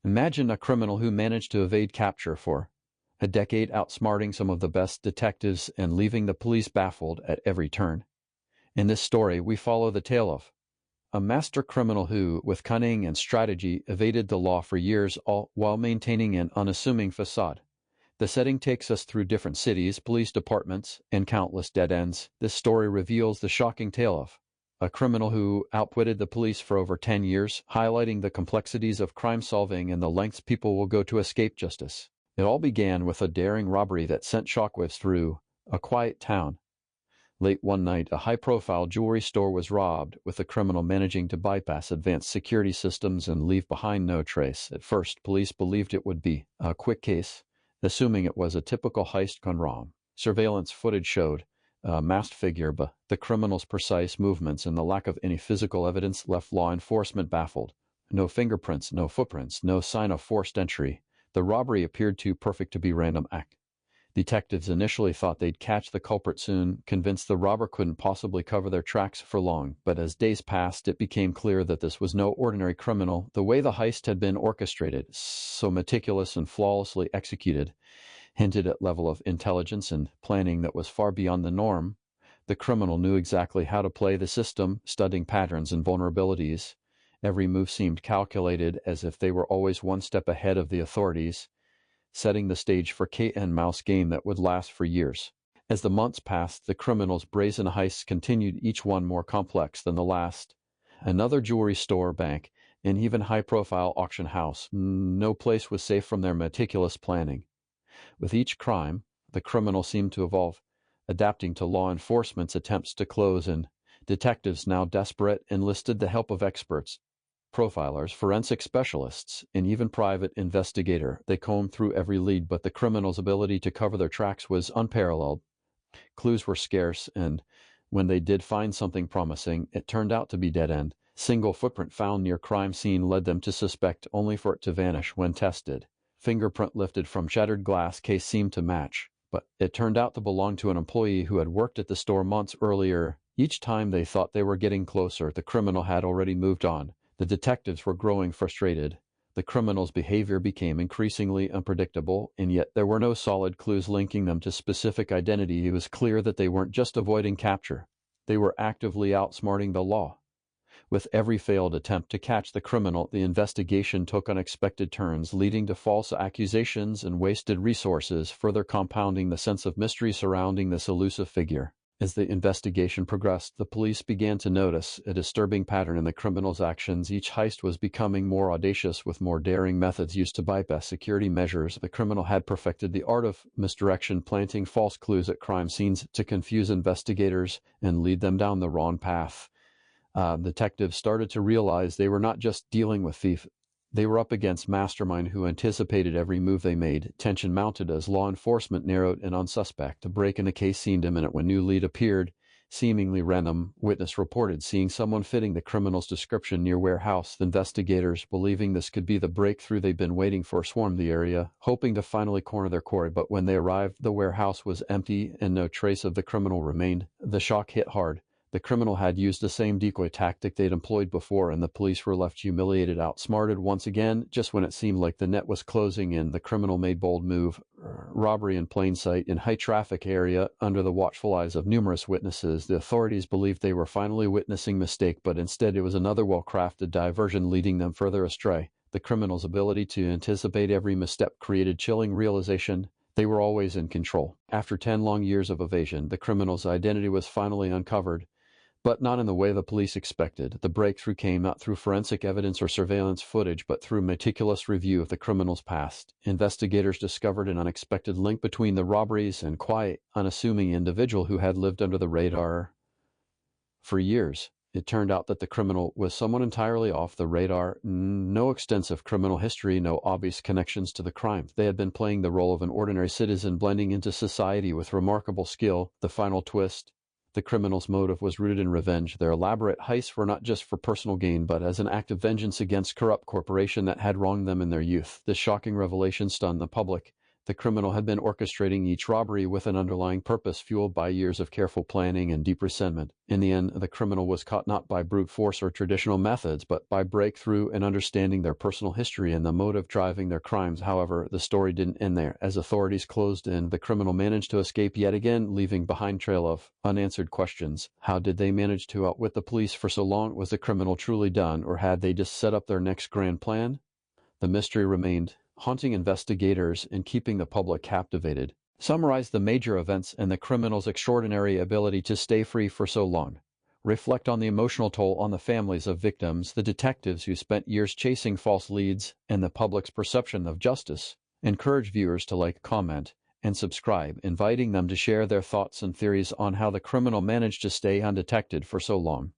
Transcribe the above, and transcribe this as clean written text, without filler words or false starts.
Imagine a criminal who managed to evade capture for a decade, outsmarting some of the best detectives and leaving the police baffled at every turn. In this story, we follow the tale of a master criminal who, with cunning and strategy, evaded the law for years, all while maintaining an unassuming facade. The setting takes us through different cities, police departments, and countless dead ends. This story reveals the shocking tale of a criminal who outwitted the police for over 10 years, highlighting the complexities of crime solving and the lengths people will go to escape justice. It all began with a daring robbery that sent shockwaves through a quiet town. Late one night, a high-profile jewelry store was robbed, with the criminal managing to bypass advanced security systems and leave behind no trace. At first, police believed it would be a quick case, assuming it was a typical heist gone wrong. Surveillance footage showed a masked figure, but the criminal's precise movements and the lack of any physical evidence left law enforcement baffled. No fingerprints, no footprints, no sign of forced entry. The robbery appeared too perfect to be random act. Detectives initially thought they'd catch the culprit soon, convinced the robber couldn't possibly cover their tracks for long. But as days passed, it became clear that this was no ordinary criminal. The way the heist had been orchestrated, so meticulous and flawlessly executed, hinted at level of intelligence and planning that was far beyond the norm. The criminal knew exactly how to play the system, studying patterns and vulnerabilities. Every move seemed calculated, as if they were always one step ahead of the authorities, setting the stage for cat-and-mouse game that would last for years. As the months passed, the criminals' brazen heists continued, each one more complex than the last. Another jewelry store, bank, and even high-profile auction house. No place was safe from their meticulous planning. With each crime, the criminal seemed to evolve, adapting to law enforcement's attempts to close, and detectives, now desperate, enlisted the help of experts. Profilers, forensic specialists, and even private investigator. They combed through every lead, but the criminal's ability to cover their tracks was unparalleled. Clues were scarce, and when they did find something promising, it turned out to be dead-end. Single footprint found near crime scene led them to suspect, only for it to vanish when tested. Fingerprint lifted from shattered glass case seemed to match, but it turned out to belong to an employee who had worked at the store months earlier. Each time they thought they were getting closer, the criminal had already moved on. The detectives were growing frustrated. The criminal's behavior became increasingly unpredictable, and yet there were no solid clues linking them to specific identity. It was clear that they weren't just avoiding capture. They were actively outsmarting the law. With every failed attempt to catch the criminal, the investigation took unexpected turns, leading to false accusations and wasted resources, further compounding the sense of mystery surrounding this elusive figure. As the investigation progressed, the police began to notice a disturbing pattern in the criminal's actions. Each heist was becoming more audacious, with more daring methods used to bypass security measures. The criminal had perfected the art of misdirection, planting false clues at crime scenes to confuse investigators and lead them down the wrong path. Detectives started to realize they were not just dealing with thief. They were up against mastermind who anticipated every move they made. Tension mounted as law enforcement narrowed in on suspect. A break in the case seemed imminent when new lead appeared. Seemingly random witness reported seeing someone fitting the criminal's description near warehouse. The investigators, believing this could be the breakthrough they'd been waiting for, swarmed the area, hoping to finally corner their quarry. But when they arrived, the warehouse was empty and no trace of the criminal remained. The shock hit hard. The criminal had used the same decoy tactic they'd employed before, and the police were left humiliated, outsmarted once again. Just when it seemed like the net was closing in, the criminal made bold move. Robbery in plain sight in high traffic area under the watchful eyes of numerous witnesses. The authorities believed they were finally witnessing mistake, but instead it was another well-crafted diversion leading them further astray. The criminal's ability to anticipate every misstep created chilling realization. They were always in control. After 10 long years of evasion, the criminal's identity was finally uncovered. But not in the way the police expected. The breakthrough came not through forensic evidence or surveillance footage, but through meticulous review of the criminal's past. Investigators discovered an unexpected link between the robberies and quiet, unassuming individual who had lived under the radar for years. It turned out that the criminal was someone entirely off the radar. No extensive criminal history, no obvious connections to the crime. They had been playing the role of an ordinary citizen, blending into society with remarkable skill. The final twist: the criminal's motive was rooted in revenge. Their elaborate heists were not just for personal gain, but as an act of vengeance against corrupt corporation that had wronged them in their youth. This shocking revelation stunned the public. The criminal had been orchestrating each robbery with an underlying purpose fueled by years of careful planning and deep resentment. In the end, the criminal was caught not by brute force or traditional methods, but by breakthrough and understanding their personal history and the motive driving their crimes. However, the story didn't end there. As authorities closed in, the criminal managed to escape yet again, leaving behind a trail of unanswered questions. How did they manage to outwit the police for so long? Was the criminal truly done, or had they just set up their next grand plan? The mystery remained, haunting investigators and keeping the public captivated. Summarize the major events and the criminal's extraordinary ability to stay free for so long. Reflect on the emotional toll on the families of victims, the detectives who spent years chasing false leads, and the public's perception of justice. Encourage viewers to like, comment, and subscribe, inviting them to share their thoughts and theories on how the criminal managed to stay undetected for so long.